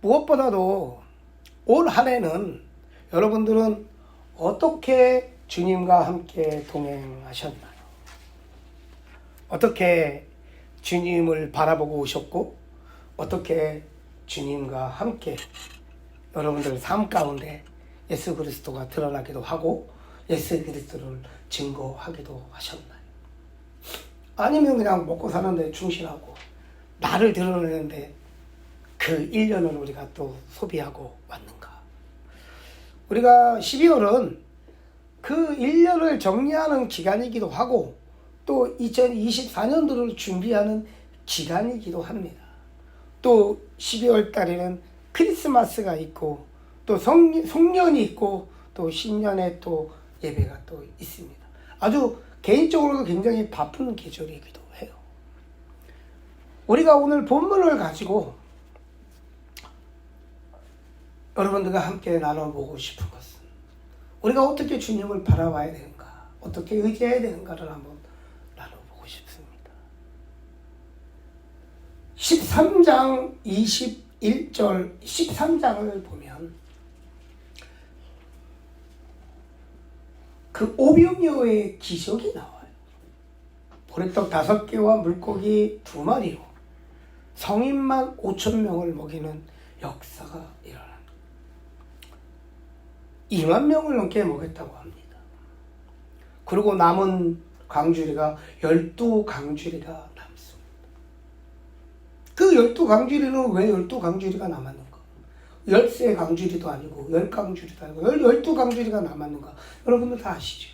무엇보다도 올 한 해는 여러분들은 어떻게 주님과 함께 동행하셨나요? 어떻게 주님을 바라보고 오셨고, 어떻게 주님과 함께 여러분들 삶 가운데 예수 그리스도가 드러나기도 하고 예수 그리스도를 증거하기도 하셨나요? 아니면 그냥 먹고 사는데 충실하고 나를 드러내는데 그 1년을 우리가 또 소비하고 왔는가? 우리가 12월은 그 1년을 정리하는 기간이기도 하고 또 2024년도를 준비하는 기간이기도 합니다. 또 12월 달에는 크리스마스가 있고 또 송년이 있고 또 신년에 또 예배가 또 있습니다. 아주 개인적으로도 굉장히 바쁜 계절이기도 해요. 우리가 오늘 본문을 가지고 여러분들과 함께 나눠보고 싶은 것은 우리가 어떻게 주님을 바라봐야 되는가, 어떻게 의지해야 되는가를 한번 나눠보고 싶습니다. 13장 21절 13장을 보면 그 오병이어의 기적이 나와요. 보리떡 5개와 물고기 2마리로 성인만 5,000명을 먹이는 역사가 일어납니다. 2만 명을 넘게 먹였다고 합니다. 그리고 남은 강주리가 12강주리가 남습니다. 그 12강주리는 왜 12강주리가 남았는가? 13강주리도 아니고 10강주리도 아니고 12강주리가 남았는가? 여러분들 다 아시죠?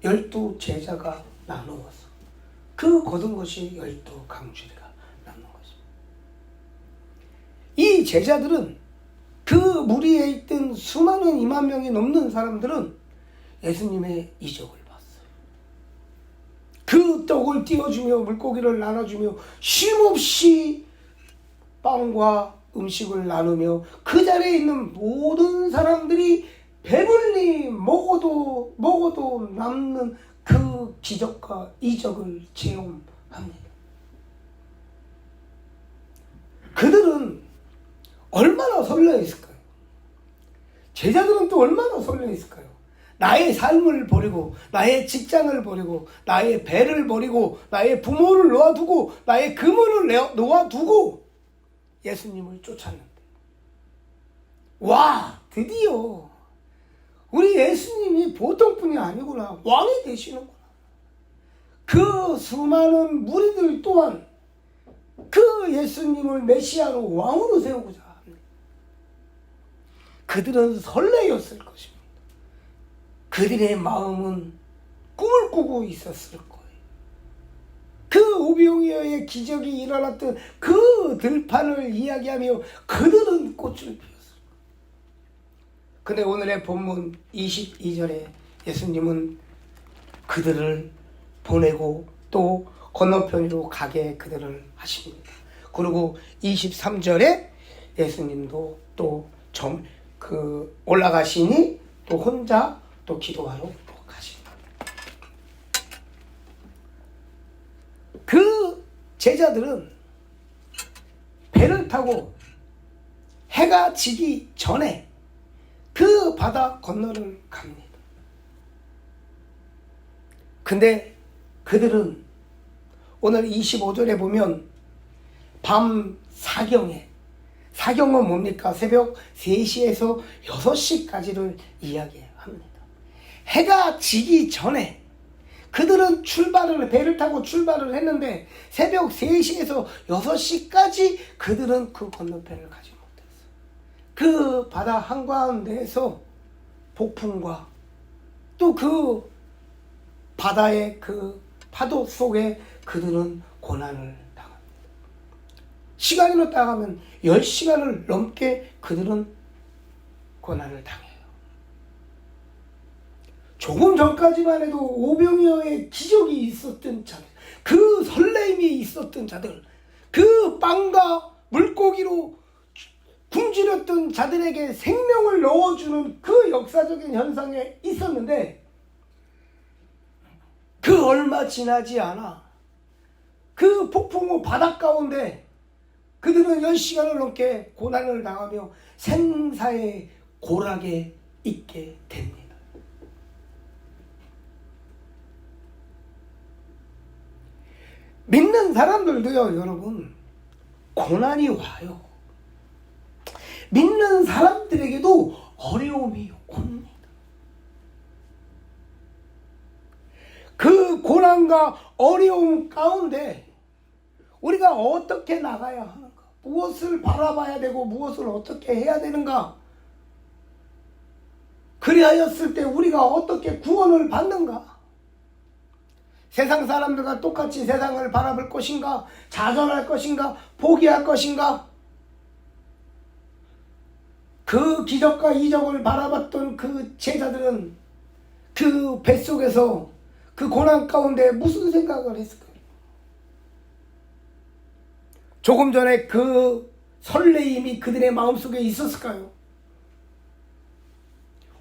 12제자가 나누어서 그 거둔 것이 12강주리가 남는 것입니다. 이 제자들은 그 무리에 있던 수많은 2만 명이 넘는 사람들은 예수님의 이적을 봤어요. 그 떡을 띄워주며 물고기를 나눠주며 쉼없이 빵과 음식을 나누며 그 자리에 있는 모든 사람들이 배불리 먹어도 남는 그 기적과 이적을 체험합니다. 그들은 얼마나 설레있을까요? 제자들은 또 얼마나 설레있을까요? 나의 삶을 버리고 나의 직장을 버리고 나의 배를 버리고 나의 부모를 놓아두고 나의 금을 놓아두고 예수님을 쫓았는데 와, 드디어 우리 예수님이 보통 분이 아니구나, 왕이 되시는구나. 그 수많은 무리들 또한 그 예수님을 메시아로 왕으로 세우고자 합니다. 그들은 설레였을 것입니다. 그들의 마음은 꿈을 꾸고 있었을 거예요. 그 오병이어의 기적이 일어났던 그 들판을 이야기하며 그들은 꽃을 피웠어요. 근데 오늘의 본문 22절에 예수님은 그들을 보내고 또 건너편으로 가게 그들을 하십니다. 그리고 23절에 예수님도 또 올라가시니 또 혼자 또 기도하러 또 가십니다. 그 제자들은 배를 타고 해가 지기 전에 그 바다 건너를 갑니다. 근데 그들은 오늘 25절에 보면 밤 사경에, 사경은 뭡니까? 새벽 3시에서 6시까지를 이야기합니다. 해가 지기 전에 그들은 배를 타고 출발을 했는데 새벽 3시에서 6시까지 그들은 그 건너편을 가지 못했어요. 그 바다 한가운데에서 폭풍과 또 그 바다의 그 파도 속에 그들은 고난을 당합니다. 시간으로 따가면 10시간을 넘게 그들은 고난을 당해요. 조금 전까지만 해도 오병이어의 기적이 있었던 자들, 그 설레임이 있었던 자들, 그 빵과 물고기로 굶주렸던 자들에게 생명을 넣어주는 그 역사적인 현상에 있었는데 그 얼마 지나지 않아 그 폭풍 후 바닷 가운데 그들은 10시간을 넘게 고난을 당하며 생사의 고락에 있게 됩니다. 믿는 사람들도요, 여러분, 고난이 와요. 믿는 사람들에게도 어려움이 옵니다. 그 고난과 어려움 가운데 우리가 어떻게 나가야 하는가? 무엇을 바라봐야 되고 무엇을 어떻게 해야 되는가? 그리하였을 때 우리가 어떻게 구원을 받는가? 세상 사람들과 똑같이 세상을 바라볼 것인가? 좌절할 것인가? 포기할 것인가? 그 기적과 이적을 바라봤던 그 제자들은 그 뱃속에서 그 고난 가운데 무슨 생각을 했을까요? 조금 전에 그 설레임이 그들의 마음속에 있었을까요?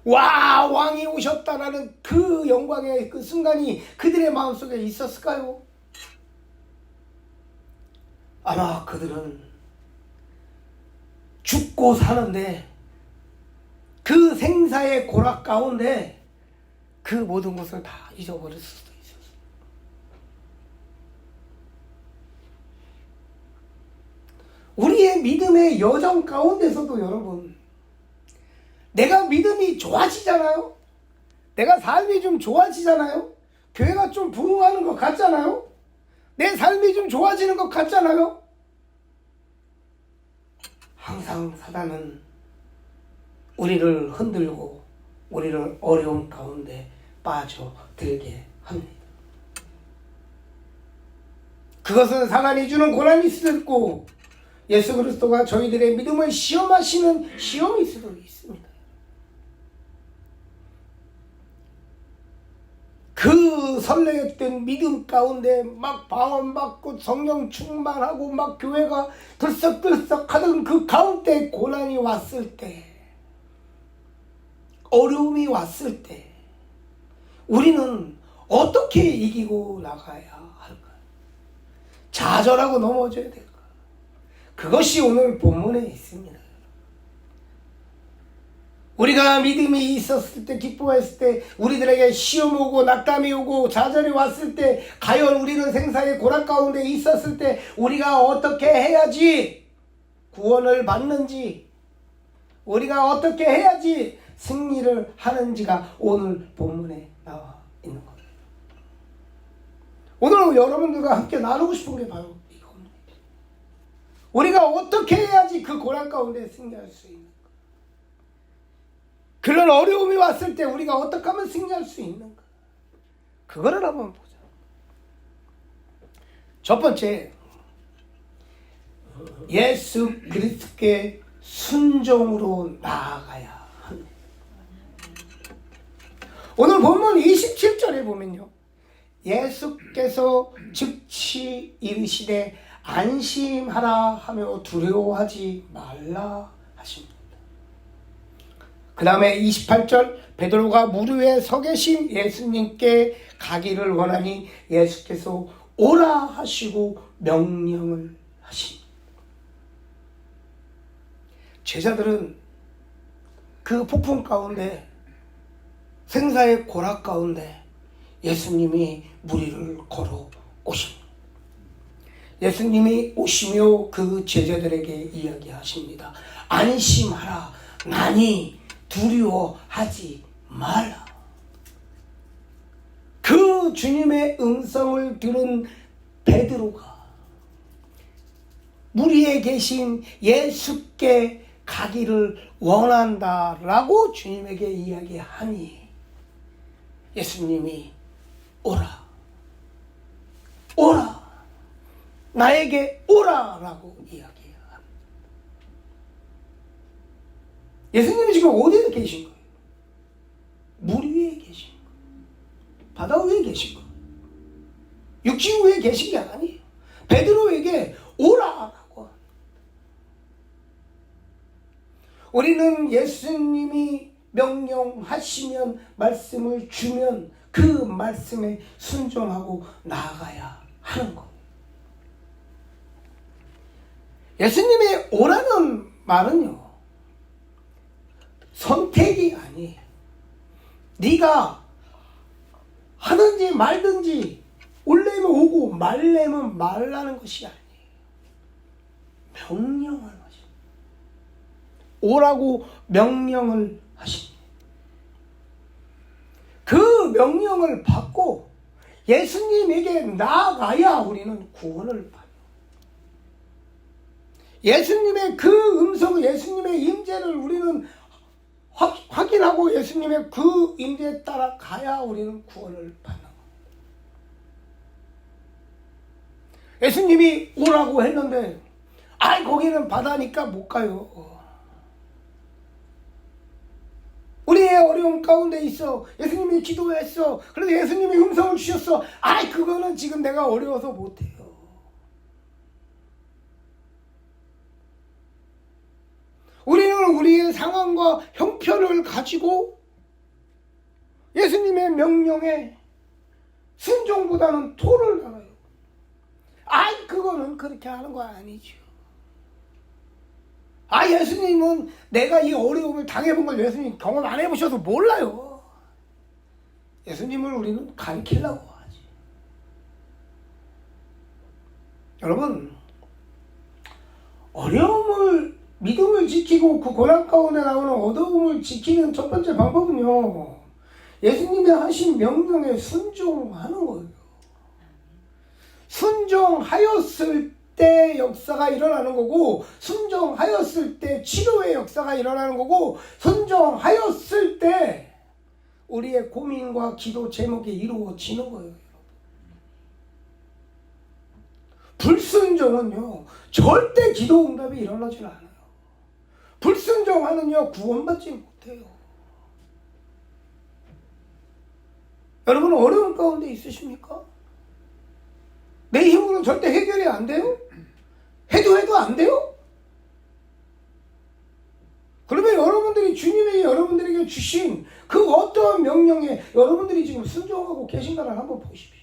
와, 왕이 오셨다라는 그 영광의 그 순간이 그들의 마음속에 있었을까요? 아마 그들은 죽고 사는데 그 생사의 고락 가운데 그 모든 것을 다 잊어버릴 수도 있었어요. 우리의 믿음의 여정 가운데서도 여러분, 내가 믿음이 좋아지잖아요? 내가 삶이 좀 좋아지잖아요? 교회가 좀 부흥하는 것 같잖아요? 내 삶이 좀 좋아지는 것 같잖아요? 항상 사단은 우리를 흔들고 우리를 어려움 가운데 빠져들게 합니다. 그것은 사단이 주는 고난일 수도 있고 예수 그리스도가 저희들의 믿음을 시험하시는 시험일 수도 있습니다. 그 설레었던 믿음 가운데 막 방언받고 성령 충만하고 막 교회가 들썩들썩 하던 그 가운데 고난이 왔을 때, 어려움이 왔을 때 우리는 어떻게 이기고 나가야 할까요? 좌절하고 넘어져야 될까요? 그것이 오늘 본문에 있습니다. 우리가 믿음이 있었을 때, 기뻐했을 때, 우리들에게 시험 오고 낙담이 오고 좌절이 왔을 때, 과연 우리는 생사의 고락 가운데 있었을 때 우리가 어떻게 해야지 구원을 받는지, 우리가 어떻게 해야지 승리를 하는지가 오늘 본문에 나와 있는 거예요. 오늘 여러분들과 함께 나누고 싶은 게 바로 이겁니다. 우리가 어떻게 해야지 그 고난 가운데 승리할 수 있는가? 그런 어려움이 왔을 때 우리가 어떻게 하면 승리할 수 있는가? 그거를 한번 보자. 첫 번째, 예수 그리스도께 순종으로 나아가야 합니다. 오늘 본문 27절에 보면요, 예수께서 즉시 이르시되 안심하라 하며 두려워하지 말라 하십니다. 그 다음에 28절, 베드로가 물 위에 서 계신 예수님께 가기를 원하니 예수께서 오라 하시고 명령을 하십니다. 제자들은 그 폭풍 가운데, 생사의 고락 가운데 예수님이 물 위를 걸어 오십니다. 예수님이 오시며 그 제자들에게 이야기하십니다. 안심하라, 나니 두려워하지 말라. 그 주님의 음성을 들은 베드로가 물 위에 계신 예수께 가기를 원한다라고 주님에게 이야기하니 예수님이 오라, 오라, 나에게 오라라고 이야기합니다. 예수님이 지금 어디에 계신 거예요? 물 위에 계신 거예요. 바다 위에 계신 거예요. 육지 위에 계신 게 아니에요. 베드로에게 오라라고 합니다. 우리는 예수님이 명령하시면, 말씀을 주면 그 말씀에 순종하고 나아가야 하는 겁니다. 예수님의 오라는 말은요, 선택이 아니에요. 네가 하든지 말든지 올래면 오고 말래면 말라는 것이 아니에요. 명령을 하십니다. 오라고 명령을 하십니다. 그 명령을 받고 예수님에게 나아가야 우리는 구원을 받아요. 예수님의 그 음성, 예수님의 임재를 우리는 확인하고 예수님의 그 임재에 따라 가야 우리는 구원을 받는 거예요. 예수님이 오라고 했는데 거기는 바다니까 못 가요. 우리의 어려움 가운데 있어. 예수님이 기도했어. 그래서 예수님이 음성을 주셨어. 그거는 지금 내가 어려워서 못해요. 우리는 우리의 상황과 형편을 가지고 예수님의 명령에 순종보다는 토를 달아요. 그거는 그렇게 하는 거 아니죠. 예수님은 내가 이 어려움을 당해본 걸 예수님 경험 안 해보셔서 몰라요. 예수님을 우리는 가르치려고 하지. 여러분, 어려움을, 믿음을 지키고 그 고난 가운데 나오는 어려움을 지키는 첫 번째 방법은요, 예수님이 하신 명령에 순종하는 거예요. 순종하였을 때 역사가 일어나는 거고, 순종하였을 때 치료의 역사가 일어나는 거고, 순종하였을 때 우리의 고민과 기도 제목이 이루어지는 거예요. 불순종은요, 절대 기도 응답이 일어나질 않아요. 불순종하는요, 구원받지 못해요. 여러분, 어려운 가운데 있으십니까? 내 힘으로는 절대 해결이 안 돼요? 해도 안 돼요? 그러면 여러분들이 주님이 여러분들에게 주신 그 어떠한 명령에 여러분들이 지금 순종하고 계신가를 한번 보십시오.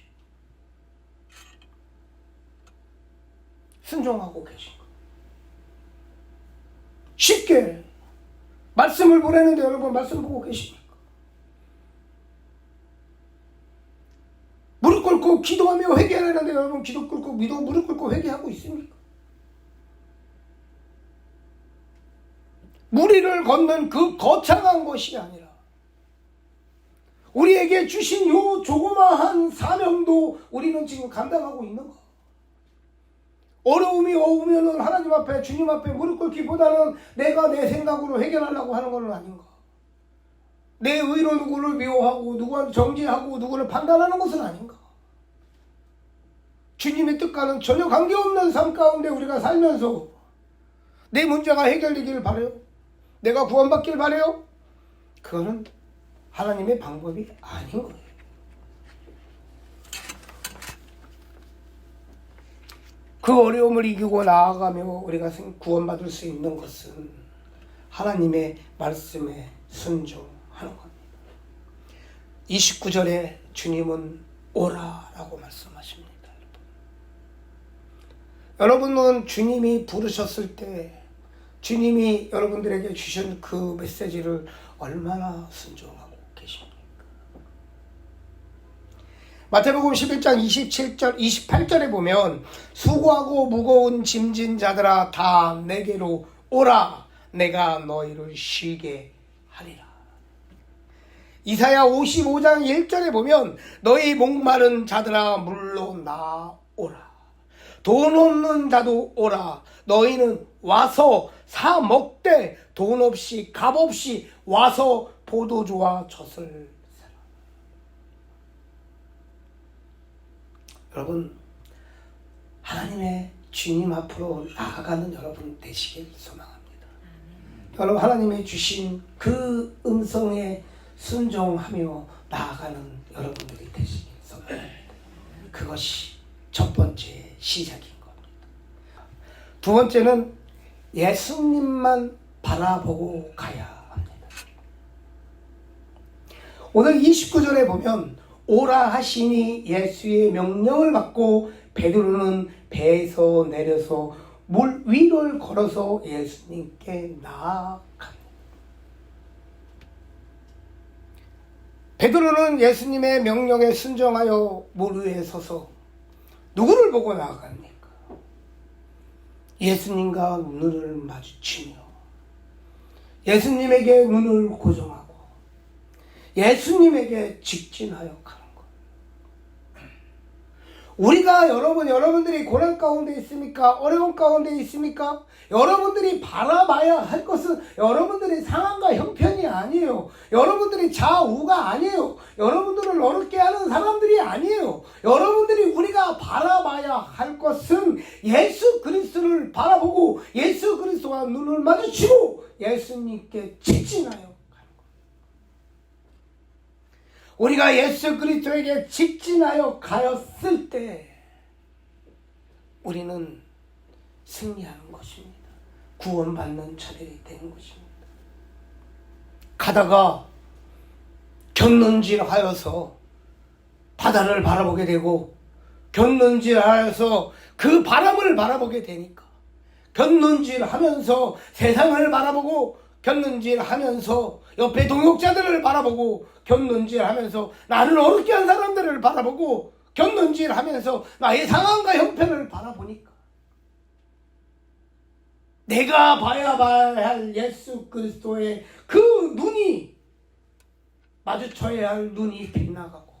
순종하고 계신가? 쉽게 말씀을 보내는데 여러분 말씀 보고 계십니까? 무릎 꿇고 기도하며 회개하는데 여러분 기도 꿇고 무릎 꿇고 회개하고 있습니까? 무리를 걷는 그 거창한 것이 아니라 우리에게 주신 요 조그마한 사명도 우리는 지금 감당하고 있는가? 어려움이 오면은 하나님 앞에, 주님 앞에 무릎 꿇기보다는 내가 내 생각으로 해결하려고 하는 건 아닌가? 내 의로 누구를 미워하고 누구를 정죄하고 누구를 판단하는 것은 아닌가? 주님의 뜻과는 전혀 관계없는 삶 가운데 우리가 살면서 내 문제가 해결되기를 바라요? 내가 구원받기를 바라요? 그거는 하나님의 방법이 아닌 거예요. 그 어려움을 이기고 나아가며 우리가 구원받을 수 있는 것은 하나님의 말씀에 순종하는 겁니다. 29절에 주님은 오라라고 말씀하십니다. 여러분은 주님이 부르셨을 때 주님이 여러분들에게 주신 그 메시지를 얼마나 순종하고 계십니까? 마태복음 11장 27절, 28절에 보면 수고하고 무거운 짐진 자들아 다 내게로 오라 내가 너희를 쉬게 하리라. 이사야 55장 1절에 보면 너희 목마른 자들아 물로 나오라. 돈 없는 자도 오라. 너희는 와서 사 먹되 돈 없이 값 없이 와서 포도주와 젖을 사라. 여러분, 하나님의 주님 앞으로 나아가는 여러분 되시길 소망합니다. 여러분, 하나님의 주신 그 음성에 순종하며 나아가는 여러분들이 되시길 소망합니다. 그것이 첫 번째 시작인 겁니다. 두 번째는 예수님만 바라보고 가야 합니다. 오늘 29절에 보면 오라 하시니 예수의 명령을 받고 베드로는 배에서 내려서 물 위를 걸어서 예수님께 나아갑니다. 베드로는 예수님의 명령에 순종하여 물 위에 서서 누구를 보고 나아갑니까? 예수님과 눈을 마주치며 예수님에게 눈을 고정하고 예수님에게 직진하여 가는 것. 우리가 여러분들이 고난 가운데 있습니까? 어려운 가운데 있습니까? 여러분들이 바라봐야 할 것은 여러분들의 상황과 형편이 아니에요. 여러분들이 좌우가 아니에요. 여러분들을 어렵게 하는 사람들이 아니에요. 여러분들이 우리가 바라봐야 할 것은 예수 그리스도를 바라보고 예수 그리스도와 눈을 마주치고 예수님께 직진하여 가는 것. 우리가 예수 그리스도에게 직진하여 가였을 때 우리는 승리하는 것입니다. 구원받는 차례가 되는 것입니다. 가다가 곁눈질하여서 바다를 바라보게 되고 곁눈질하여서 그 바람을 바라보게 되니까 곁눈질하면서 세상을 바라보고 곁눈질하면서 옆에 동역자들을 바라보고 곁눈질하면서 나를 어렵게 한 사람들을 바라보고 곁눈질하면서 나의 상황과 형편을 바라보니까 내가 봐야 할 예수 그리스도의 그 눈이 마주쳐야 할 눈이 빗나가고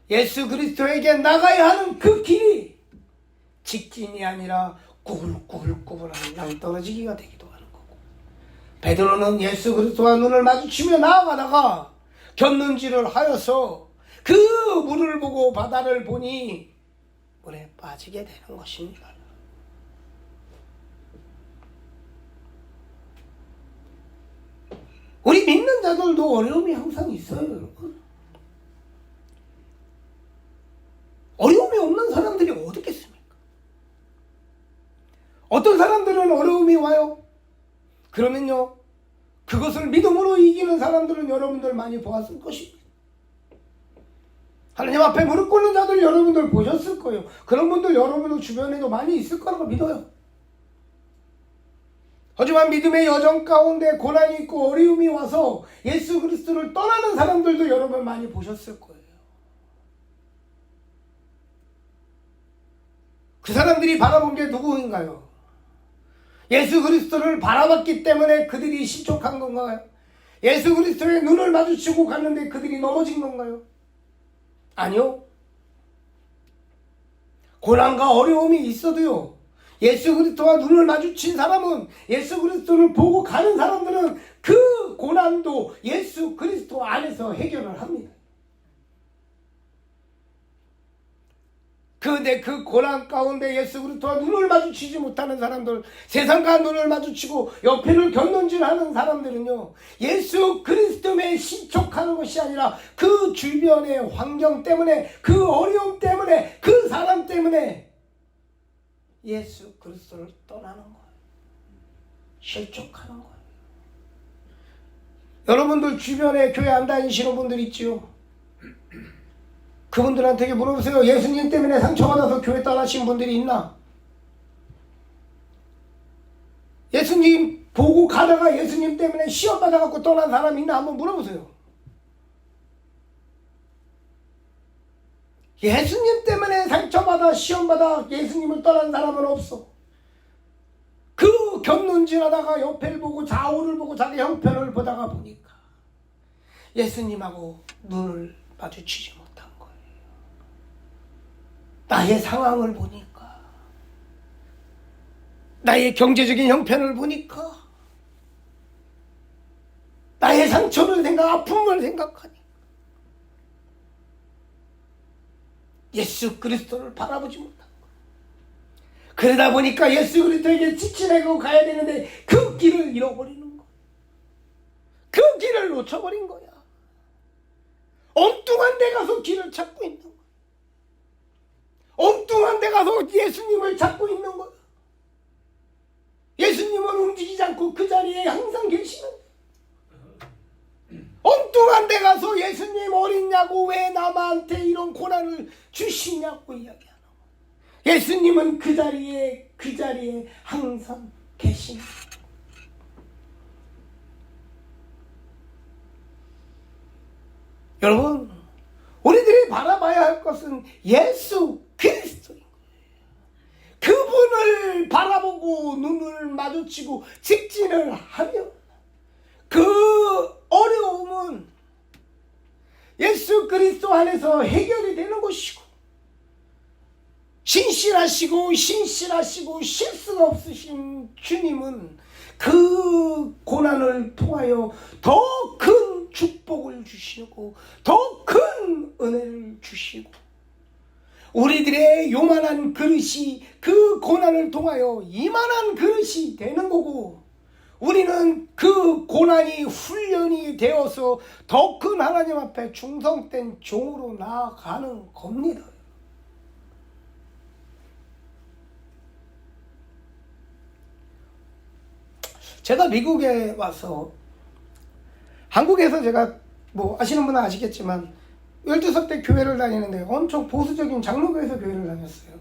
예수 그리스도에게 나가야 하는 그 길이 직진이 아니라 꾸불꾸불꾸불한 낭떠러지기가 되기도 하는 거고 베드로는 예수 그리스도와 눈을 마주치며 나아가다가 곁눈질을 하여서 그 물을 보고 바다를 보니 물에 빠지게 되는 것입니다. 우리 믿는 자들도 어려움이 항상 있어요, 여러분. 어려움이 없는 사람들이 어디 있겠습니까? 어떤 사람들은 어려움이 와요. 그러면요, 그것을 믿음으로 이기는 사람들은 여러분들 많이 보았을 것입니다. 하나님 앞에 무릎 꿇는 자들 여러분들 보셨을 거예요. 그런 분들 여러분들 주변에도 많이 있을 거라고 믿어요. 하지만 믿음의 여정 가운데 고난이 있고 어려움이 와서 예수 그리스도를 떠나는 사람들도 여러분 많이 보셨을 거예요. 그 사람들이 바라본 게 누구인가요? 예수 그리스도를 바라봤기 때문에 그들이 실족한 건가요? 예수 그리스도의 눈을 마주치고 갔는데 그들이 넘어진 건가요? 아니요. 고난과 어려움이 있어도요, 예수 그리스도와 눈을 마주친 사람은, 예수 그리스도를 보고 가는 사람들은 그 고난도 예수 그리스도 안에서 해결을 합니다. 그런데 그 고난 가운데 예수 그리스도와 눈을 마주치지 못하는 사람들, 세상과 눈을 마주치고 옆에를 곁눈질하는 사람들은요, 예수 그리스도에 신촉하는 것이 아니라 그 주변의 환경 때문에, 그 어려움 때문에, 그 사람 때문에 예수 그리스도를 떠나는 거예요. 실족하는 거예요. 여러분들 주변에 교회 안 다니시는 분들 있지요? 그분들한테 물어보세요. 예수님 때문에 상처받아서 교회 떠나신 분들이 있나? 예수님 보고 가다가 예수님 때문에 시험 받아갖고 떠난 사람이 있나? 한번 물어보세요. 예수님 때문에 상처받아 시험받아 예수님을 떠난 사람은 없어. 그 곁눈질하다가 옆을 보고 좌우를 보고 자기 형편을 보다가 보니까 예수님하고 눈을 마주치지 못한 거예요. 나의 상황을 보니까, 나의 경제적인 형편을 보니까, 나의 상처를 아픔을 생각하니 예수 그리스도를 바라보지 못한 거예요. 그러다 보니까 예수 그리스도에게 직진하고 가야 되는데 그 길을 잃어버리는 거예요. 그 길을 놓쳐버린 거야. 엉뚱한 데 가서 길을 찾고 있는 거야. 엉뚱한 데 가서 예수님을 찾고 있는 거야. 예수님은 움직이지 않고 그 자리에 항상 계시는데, 엉뚱한 데 가서 예수님 어딨냐고, 왜 남한테 이런 고난을 주시냐고 이야기하는 거야. 예수님은 그 자리에 항상 계십니다. 여러분, 우리들이 바라봐야 할 것은 예수 그리스도인 거예요. 그분을 바라보고 눈을 마주치고 직진을 하면 그 어려움은 예수 그리스도 안에서 해결이 되는 것이고, 신실하시고 실수가 없으신 주님은 그 고난을 통하여 더 큰 축복을 주시고 더 큰 은혜를 주시고, 우리들의 요만한 그릇이 그 고난을 통하여 이만한 그릇이 되는 거고, 우리는 그 고난이 훈련이 되어서 더 큰 하나님 앞에 충성된 종으로 나아가는 겁니다. 제가 미국에 와서, 한국에서 제가 뭐 아시는 분은 아시겠지만 12살 때 교회를 다니는데 엄청 보수적인 장로교에서 교회를 다녔어요.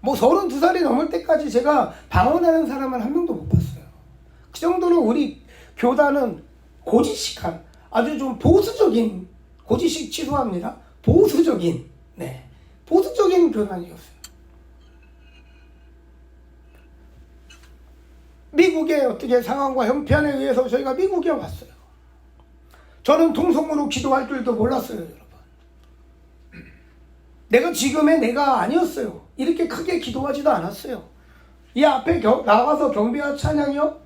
뭐 32살이 넘을 때까지 제가 방언하는 사람은 한 명도 못 봤어요. 그 정도로 우리 교단은 고지식한, 아주 좀 보수적인, 고지식 취소합니다. 보수적인 교단이었어요. 미국의 어떻게 상황과 형편에 의해서 저희가 미국에 왔어요. 저는 통성으로 기도할 줄도 몰랐어요, 여러분. 내가 지금의 내가 아니었어요. 이렇게 크게 기도하지도 않았어요. 이 앞에 나가서 경배와 찬양이요?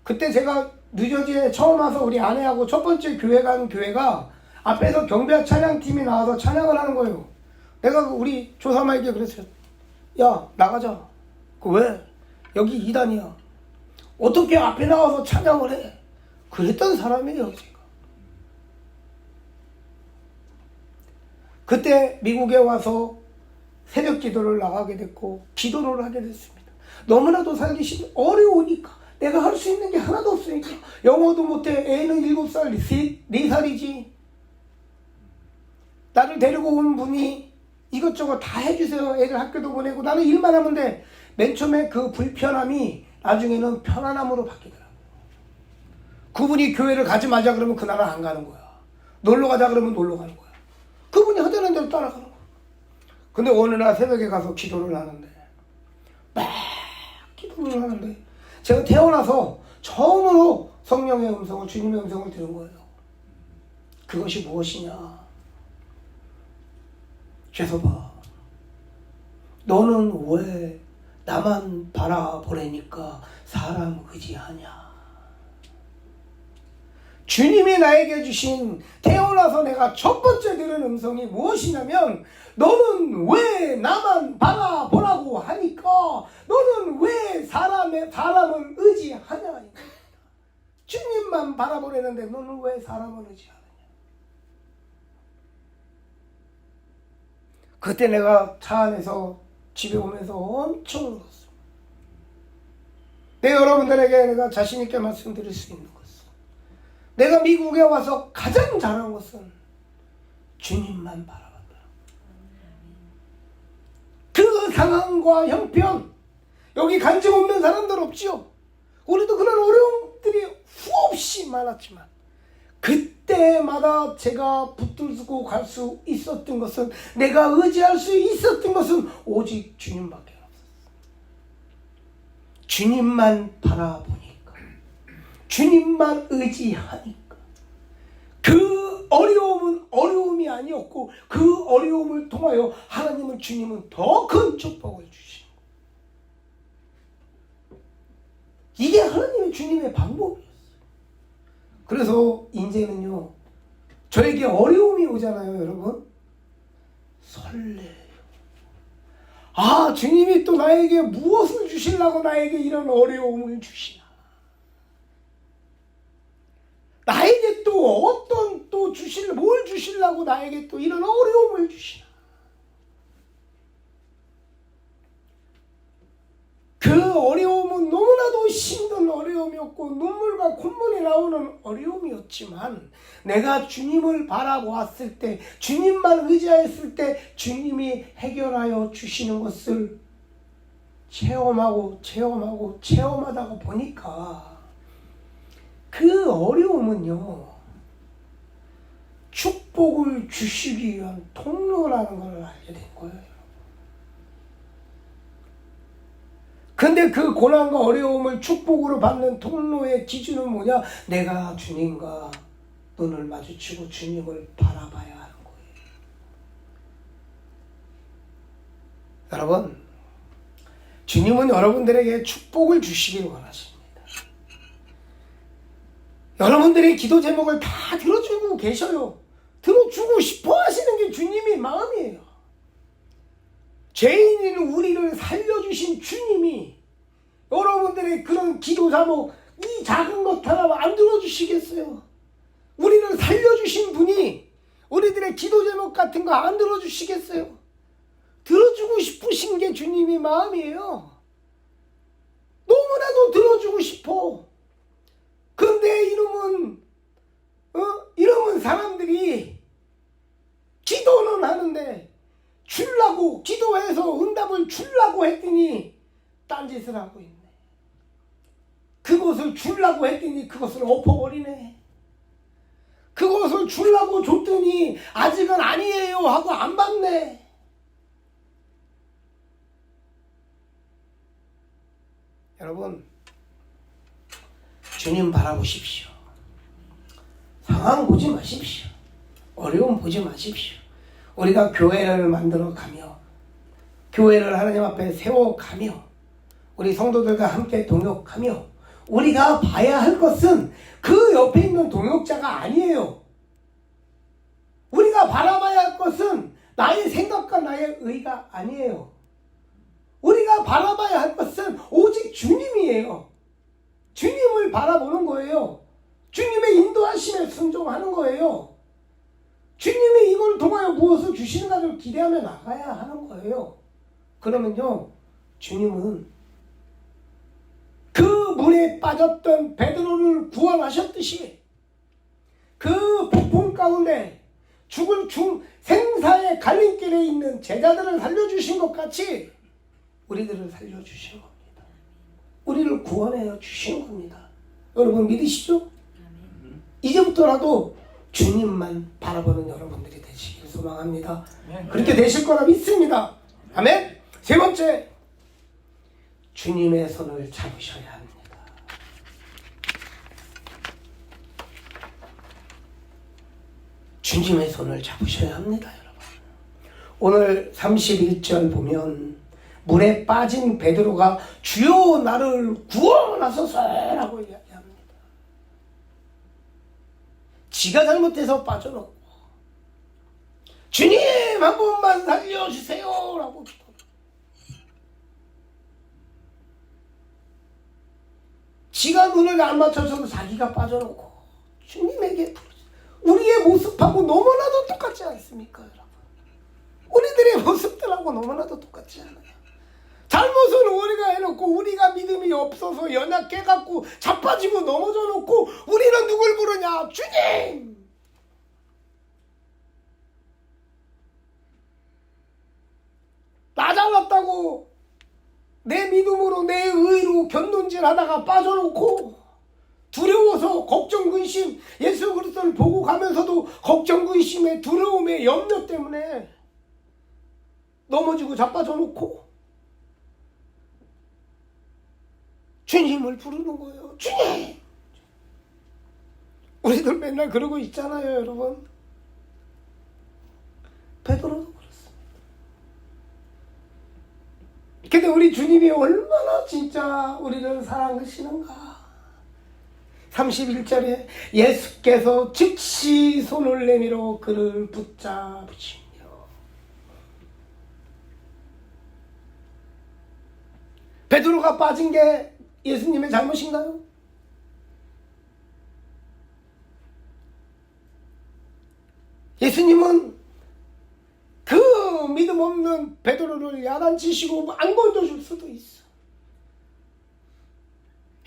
그때 제가 뉴저지에 처음 와서 우리 아내하고 첫 번째 교회 간 교회가 앞에서 경배와 찬양팀이 나와서 찬양을 하는 거예요. 내가 우리 조사마에게 그랬어요. 야, 나가자. 왜? 여기 이단이야. 어떻게 앞에 나와서 찬양을 해? 그랬던 사람이에요, 제가. 그때 미국에 와서 새벽 기도를 나가게 됐고 기도를 하게 됐습니다. 너무나도 살기 어려우니까, 내가 할 수 있는 게 하나도 없으니까. 영어도 못해. 애는 7살, 4살이지. 나를 데리고 온 분이 이것저것 다 해주세요. 애들 학교도 보내고. 나는 일만 하면 돼. 맨 처음에 그 불편함이 나중에는 편안함으로 바뀌더라고요. 그분이 교회를 가지 마자 그러면 그 나라 안 가는 거야. 놀러 가자 그러면 놀러 가는 거야. 그분이 하자는 대로 따라가는 거야. 근데 어느 날 새벽에 가서 기도를 하는데, 제가 태어나서 처음으로 성령의 음성을, 주님의 음성을 들은 거예요. 그것이 무엇이냐? 죄송봐, 너는 왜 나만 바라보려니까 사람 의지하냐? 주님이 나에게 주신, 태어나서 내가 첫 번째 들은 음성이 무엇이냐면, 너는 왜 나만 바라보라고 하니까, 너는 왜 사람을 의지하냐? 주님만 바라보려는데 너는 왜 사람을 의지하느냐? 그때 내가 차 안에서 집에 오면서 엄청 울었어. 여러분들에게 내가 자신 있게 말씀드릴 수 있는 것은, 내가 미국에 와서 가장 잘한 것은 주님만 바라봤다. 그 상황과 형편, 여기 간증 없는 사람들 없지요? 우리도 그런 어려움들이 수없이 많았지만, 그때마다 제가 붙들고 갈 수 있었던 것은, 내가 의지할 수 있었던 것은 오직 주님밖에 없었어요. 주님만 바라보니까, 주님만 의지하니까, 그 어려움은 어려움이 아니었고, 그 어려움을 통하여 하나님은, 주님은 더 큰 축복을 주시고, 이게 하나님의, 주님의 방법이었어요. 그래서 이제는요, 저에게 어려움이 오잖아요, 여러분. 설레요. 아, 주님이 또 나에게 무엇을 주시려고 나에게 이런 어려움을 주시나? 나에게 또 어떤 뭘 주시려고 나에게 또 이런 어려움을 주시나? 그 어려움은 너무나도 힘든 어려움이었고, 어려웠고 눈물과 콧물이 나오는 어려움이었지만 내가 주님을 바라보았을 때, 주님만 의지하였을 때 주님이 해결하여 주시는 것을 체험하다가 보니까 그 어려움은요, 축복을 주시기 위한 통로라는 걸 알게 된 거예요. 근데 그 고난과 어려움을 축복으로 받는 통로의 기준은 뭐냐? 내가 주님과 눈을 마주치고 주님을 바라봐야 하는 거예요. 여러분, 주님은 여러분들에게 축복을 주시길 원하십니다. 여러분들의 기도 제목을 다 들어주고 계셔요. 들어주고 싶어 하시는 게 주님의 마음이에요. 죄인인 우리를 살려주신 주님이 여러분들의 그런 기도 제목, 이 작은 것 하나 안 들어주시겠어요? 우리를 살려주신 분이 우리들의 기도 제목 같은 거 안 들어주시겠어요? 들어주고 싶으신 게 주님의 마음이에요. 너무나도 들어주고 싶어. 근데 이러면 사람들이 기도는 하는데 기도해서 응답을 주려고 했더니 딴짓을 하고 있네. 그것을 주려고 했더니 그것을 엎어버리네. 그것을 주려고 줬더니 아직은 아니에요 하고 안 받네. 여러분, 주님 바라보십시오. 상황 보지 마십시오. 어려움 보지 마십시오. 우리가 교회를 만들어가며 교회를 하나님 앞에 세워가며 우리 성도들과 함께 동역하며 우리가 봐야 할 것은 그 옆에 있는 동역자가 아니에요. 우리가 바라봐야 할 것은 나의 생각과 나의 의가 아니에요. 우리가 바라봐야 할 것은 오직 주님이에요. 주님을 바라보는 거예요. 주님의 인도하심에 순종하는 거예요. 주님이 이걸 통하여 무엇을 주시는가를 기대하며 나가야 하는 거예요. 그러면요, 주님은 그 물에 빠졌던 베드로를 구원하셨듯이 그 폭풍 가운데 생사의 갈림길에 있는 제자들을 살려주신 것 같이 우리들을 살려주신 겁니다. 우리를 구원해 주신 겁니다. 여러분 믿으시죠? 이제부터라도 주님만 바라보는 여러분들이 되시길 소망합니다. 그렇게 되실 거라 믿습니다. 아멘. 세 번째, 주님의 손을 잡으셔야 합니다. 주님의 손을 잡으셔야 합니다, 여러분. 오늘 31절 보면 물에 빠진 베드로가 주여 나를 구원하소서라고 이야기합니다. 지가 잘못해서 빠져놓고 주님 한 번만 살려주세요 라고 지가 눈을 안 맞춰서 자기가 빠져놓고 주님에게 우리의 모습하고 너무나도 똑같지 않습니까, 여러분? 우리들의 모습들하고 너무나도 똑같지 않아요? 잘못은 우리가 해놓고 우리가 믿음이 없어서 연약해갖고 자빠지고 넘어져 놓고 우리는 누굴 부르냐? 주님! 나 잘났다고 내 믿음으로 내 의로 견눈질하다가 빠져놓고 두려워서 걱정 근심, 예수 그리스도를 보고 가면서도 걱정 근심에 두려움에 염려 때문에 넘어지고 자빠져 놓고 주님을 부르는 거예요. 주님! 우리들 맨날 그러고 있잖아요, 여러분. 베드로도 그렇습니다. 근데 우리 주님이 얼마나 진짜 우리를 사랑하시는가. 31절에 예수께서 즉시 손을 내밀어 그를 붙잡으시며. 베드로가 빠진 게 예수님의 잘못인가요? 예수님은 그 믿음 없는 베드로를 야단치시고 안 건져줄 수도 있어.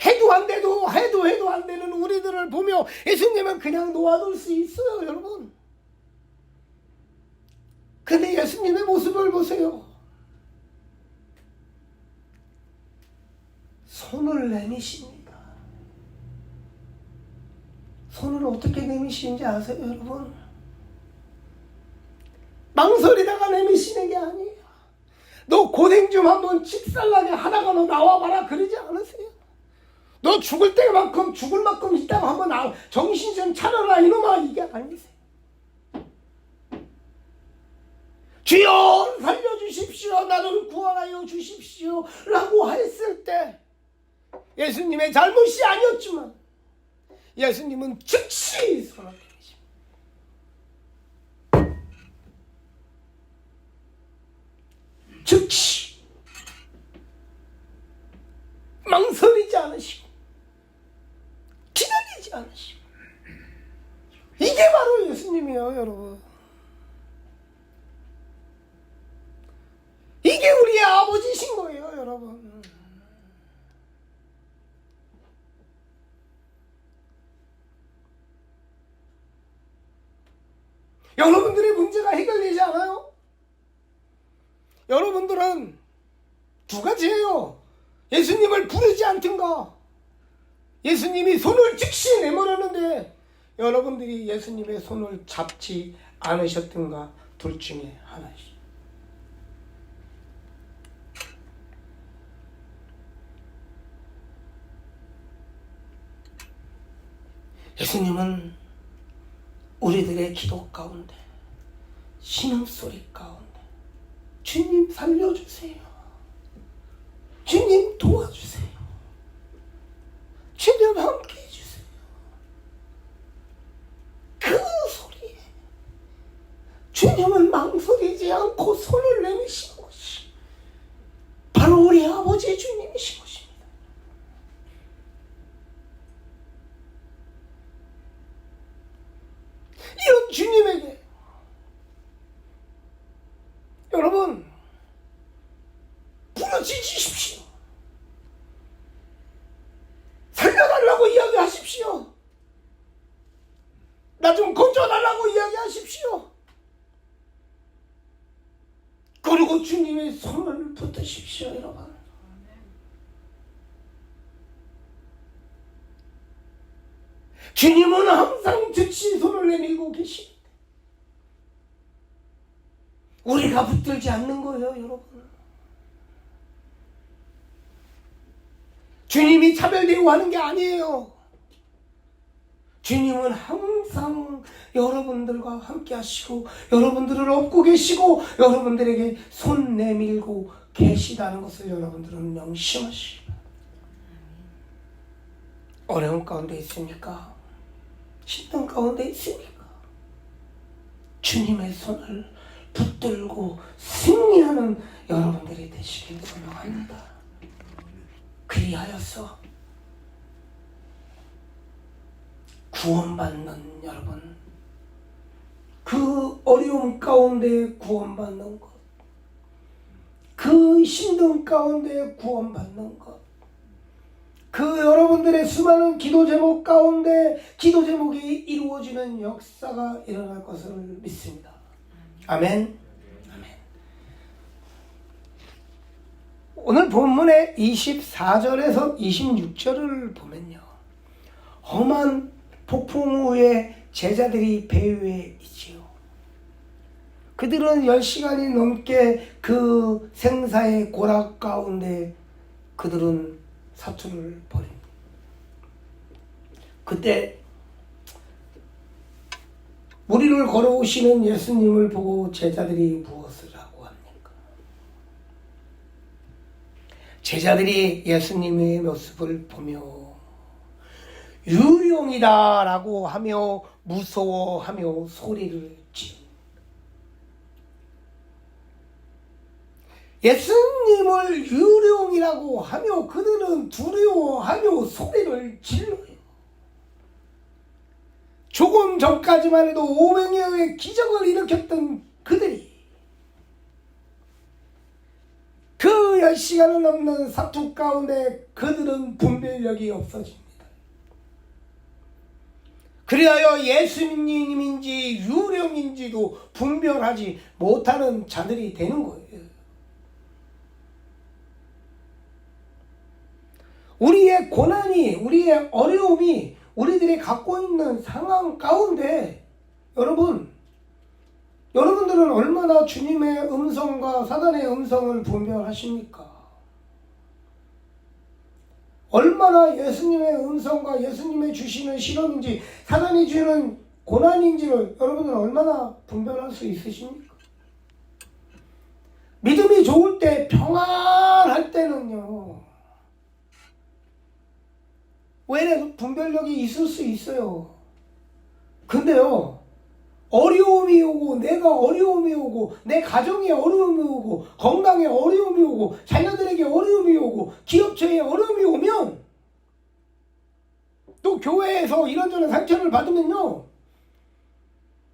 해도 안 돼도 해도 기도해도 안 되는 우리들을 보며 예수님은 그냥 놓아둘 수 있어요, 여러분. 근데 예수님의 모습을 보세요. 손을 내미십니다. 손을 어떻게 내미시는지 아세요, 여러분? 망설이다가 내미시는 게 아니에요. 너 고생 좀 한번 직살나게 하다가 너 나와봐라 그러지 않으세요? 너 죽을 때만큼 죽을 만큼 있다가 한번 정신 좀 차려라 이놈아, 이게 아니세요. 주여 살려주십시오, 나를 구원하여 주십시오 라고 했을 때 예수님의 잘못이 아니었지만 예수님은 즉시 손을 내미십니다. 즉시 망설이지 않으시고 기다리지 않으시고, 이게 바로 예수님이에요, 여러분. 이게 우리의 아버지신 거예요, 여러분. 여러분들의 문제가 해결되지 않아요? 여러분들은 두 가지예요. 예수님을 부르지 않든가, 예수님이 손을 즉시 내밀었는데 여러분들이 예수님의 손을 잡지 않으셨든가, 둘 중에 하나씩. 예수님은 우리들의 기도 가운데, 신음소리 가운데 주님 살려주세요, 주님 도와주세요, 주님 함께 해주세요, 그 소리에 주님은 망설이지 않고 손을 내미시는 것이 바로 우리 아버지 주님이신 것입니다. 이런 주님에게 여러분 부르짖으십시오. 살려달라고 이야기하십시오. 나 좀 건져달라고 이야기하십시오. 그리고 주님의 손을 붙드십시오, 여러분. 주님은 항상 즉시 손을 내밀고 계십니다. 우리가 붙들지 않는 거예요, 여러분. 주님이 차별 대우하는 게 아니에요. 주님은 항상 여러분들과 함께 하시고 여러분들을 업고 계시고 여러분들에게 손 내밀고 계시다는 것을 여러분들은 명심하시고. 어려운 가운데 있습니까? 힘든 가운데 있습니까? 주님의 손을 붙들고 승리하는 여러분들이 되시길 소망합니다. 그리하여서 구원받는 여러분, 그 어려움 가운데 구원받는 것, 그 힘든 가운데 구원받는 것, 그 여러분들의 수많은 기도 제목 가운데 기도 제목이 이루어지는 역사가 일어날 것을 믿습니다. 아멘. 아멘. 오늘 본문의 24절에서 26절을 보면요, 험한 폭풍 후에 제자들이 배 위에 있지요. 그들은 10시간이 넘게 그 생사의 고락 가운데 그들은 사투를 벌입니다. 그때 무리를 걸어오시는 예수님을 보고 제자들이 무엇을 하고 합니까? 제자들이 예수님의 모습을 보며 유령이다 라고 하며 무서워하며 소리를 지릅니다. 예수님을 유령이라고 하며 그들은 두려워하며 소리를 질러요. 조금 전까지만 해도 500여의 기적을 일으켰던 그들이 그 10시간을 넘는 사투 가운데 그들은 분별력이 없어집니다. 그리하여 예수님인지 유령인지도 분별하지 못하는 자들이 되는 거예요. 우리의 고난이, 우리의 어려움이 우리들이 갖고 있는 상황 가운데 여러분들은 얼마나 주님의 음성과 사단의 음성을 분별하십니까? 얼마나 예수님의 음성과 예수님의 주시는 시련인지 사단이 주는 고난인지를 여러분들은 얼마나 분별할 수 있으십니까? 믿음이 좋을 때, 평안할 때는요, 왜 분별력이 있을 수 있어요. 근데요, 어려움이 오고, 내가 어려움이 오고, 내 가정에 어려움이 오고, 건강에 어려움이 오고, 자녀들에게 어려움이 오고, 기업체에 어려움이 오면, 또 교회에서 이런저런 상처를 받으면요,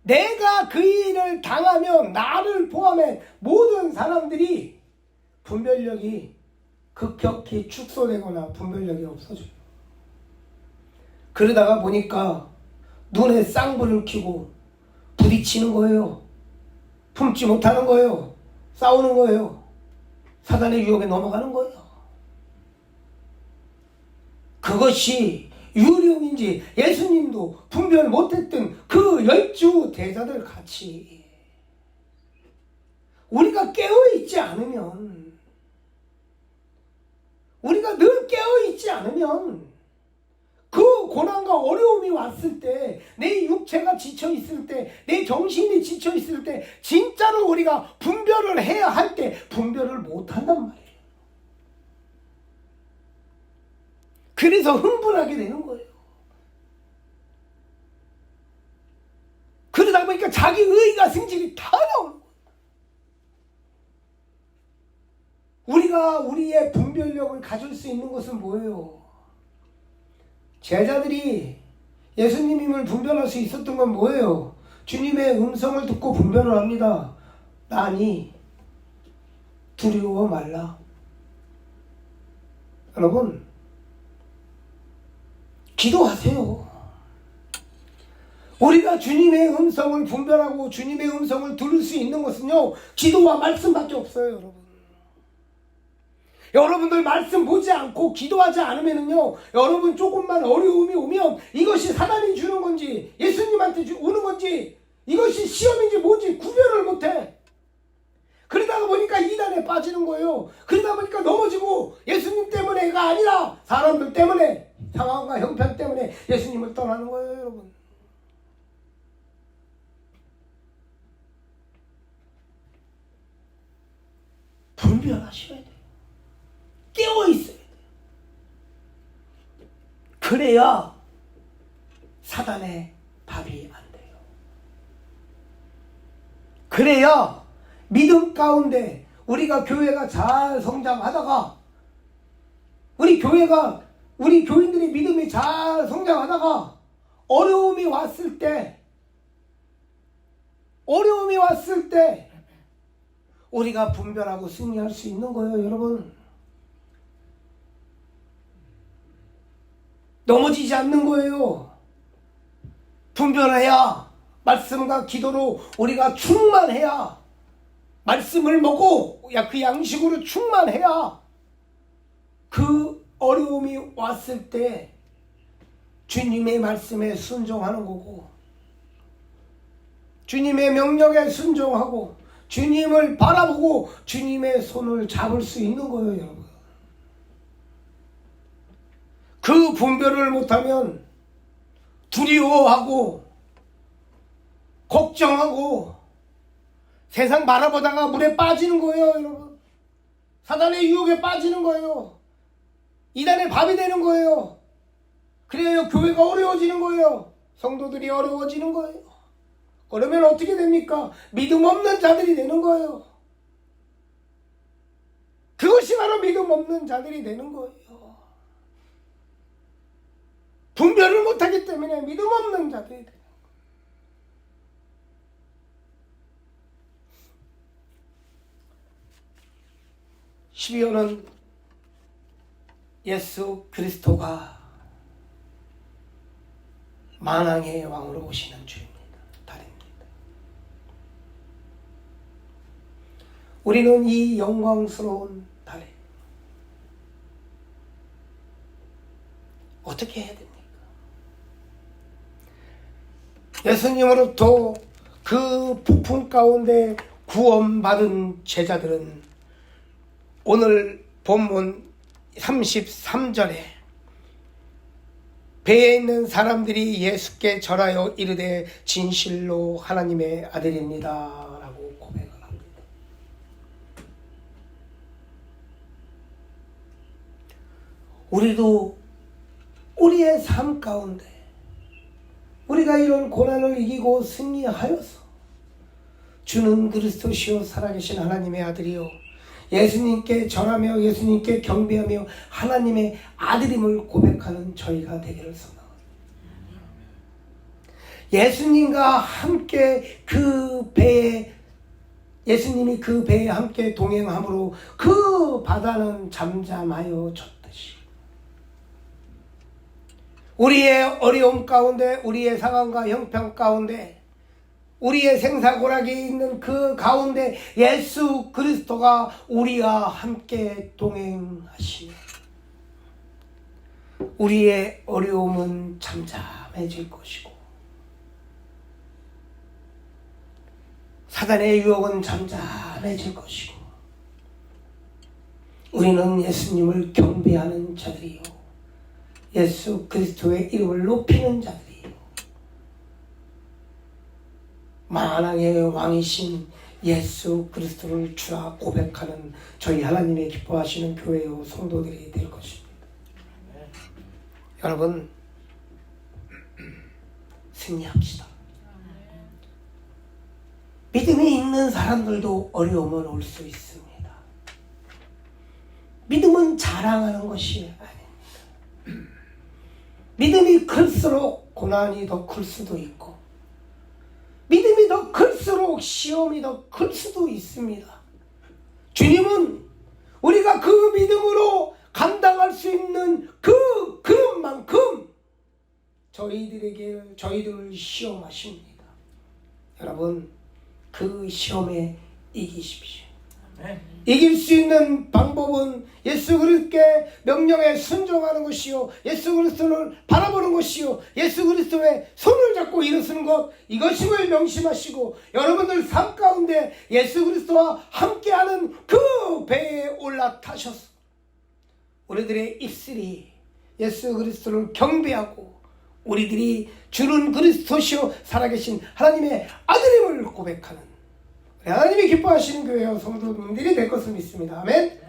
내가 그 일을 당하면 나를 포함해 모든 사람들이 분별력이 급격히 축소되거나 분별력이 없어져요. 그러다가 보니까 눈에 쌍불을 켜고 부딪히는 거예요. 품지 못하는 거예요. 싸우는 거예요. 사단의 유혹에 넘어가는 거예요. 그것이 유령인지 예수님도 분별 못했던 그 10주 대사들 같이 우리가 깨어있지 않으면, 우리가 늘 깨어있지 않으면 그 고난과 어려움이 왔을 때, 내 육체가 지쳐있을 때, 내 정신이 지쳐있을 때, 진짜로 우리가 분별을 해야 할 때 분별을 못한단 말이에요. 그래서 흥분하게 되는 거예요. 그러다 보니까 자기 의가 승질이 다 나오는 거예요. 우리가 우리의 분별력을 가질 수 있는 것은 뭐예요? 제자들이 예수님임을 분별할 수 있었던 건 뭐예요? 주님의 음성을 듣고 분별을 합니다. 나니 두려워 말라. 여러분, 기도하세요. 우리가 주님의 음성을 분별하고 주님의 음성을 들을 수 있는 것은요, 기도와 말씀밖에 없어요, 여러분. 여러분들 말씀 보지 않고 기도하지 않으면요, 여러분 조금만 어려움이 오면 이것이 사단이 주는 건지 예수님한테 오는 건지 이것이 시험인지 뭔지 구별을 못해. 그러다가 보니까 이단에 빠지는 거예요. 그러다 보니까 넘어지고 예수님 때문에가 아니라 사람들 때문에, 상황과 형편 때문에 예수님을 떠나는 거예요, 여러분. 분별하셔야 돼요. 깨어있어야 돼요. 그래야 사단의 밥이 안 돼요. 그래야 믿음 가운데 우리가 교회가 잘 성장하다가, 우리 교인들이 믿음이 잘 성장하다가 어려움이 왔을 때 우리가 분별하고 승리할 수 있는 거예요, 여러분. 넘어지지 않는 거예요. 분별해야, 말씀과 기도로 우리가 충만해야, 말씀을 먹고 그 양식으로 충만해야 그 어려움이 왔을 때 주님의 말씀에 순종하는 거고, 주님의 명령에 순종하고 주님을 바라보고 주님의 손을 잡을 수 있는 거예요, 여러분. 그 분별을 못하면 두려워하고 걱정하고 세상 바라보다가 물에 빠지는 거예요, 여러분. 사단의 유혹에 빠지는 거예요. 이단의 밥이 되는 거예요. 그래야 교회가 어려워지는 거예요. 성도들이 어려워지는 거예요. 그러면 어떻게 됩니까? 믿음 없는 자들이 되는 거예요. 그것이 바로 믿음 없는 자들이 되는 거예요. 분별을 못하기 때문에 믿음 없는 자들이 돼요. 12호는 예수 그리스도가 만왕의 왕으로 오시는 주입니다. 달입니다. 우리는 이 영광스러운 달에 어떻게 해야 됩니까? 예수님으로부터 그 부품 가운데 구원받은 제자들은 오늘 본문 33절에 배에 있는 사람들이 예수께 절하여 이르되 진실로 하나님의 아들입니다 라고 고백을 합니다. 우리도 우리의 삶 가운데 우리가 이런 고난을 이기고 승리하여서 주는 그리스도시요 살아계신 하나님의 아들이요 예수님께 절하며 예수님께 경배하며 하나님의 아들임을 고백하는 저희가 되기를 소망합니다. 예수님과 함께 그 배에 예수님이 그 배에 함께 동행함으로 그 바다는 잠잠하여 졌듯이 우리의 어려움 가운데 우리의 상황과 형편 가운데 우리의 생사고락이 있는 그 가운데 예수 그리스도가 우리와 함께 동행하시며 우리의 어려움은 잠잠해질 것이고 사단의 유혹은 잠잠해질 것이고 우리는 예수님을 경배하는 자들이요 예수 그리스도의 이름을 높이는 자들이요 만왕의 왕이신 예수 그리스도를 주라 고백하는 저희 하나님의 기뻐하시는 교회요 성도들이 될 것입니다. 여러분 승리합시다. 믿음이 있는 사람들도 어려움은 올 수 있습니다. 믿음은 자랑하는 것이 아닙니다. 믿음이 클수록 고난이 더 클 수도 있고 믿음이 더 클수록 시험이 더 클 수도 있습니다. 주님은 우리가 그 믿음으로 감당할 수 있는 그 그릇만큼 저희들을 시험하십니다. 여러분 그 시험에 이기십시오. 이길 수 있는 방법은 예수 그리스도의 명령에 순종하는 것이요 예수 그리스도를 바라보는 것이요 예수 그리스도의 손을 잡고 일어서는 것 이것임을 명심하시고 여러분들 삶 가운데 예수 그리스도와 함께하는 그 배에 올라타셔서 우리들의 입술이 예수 그리스도를 경배하고 우리들이 주는 그리스도시요 살아계신 하나님의 아들임을 고백하는 하나님이 기뻐하시는 교회와 성도님들이 될 것을 믿습니다. 아멘.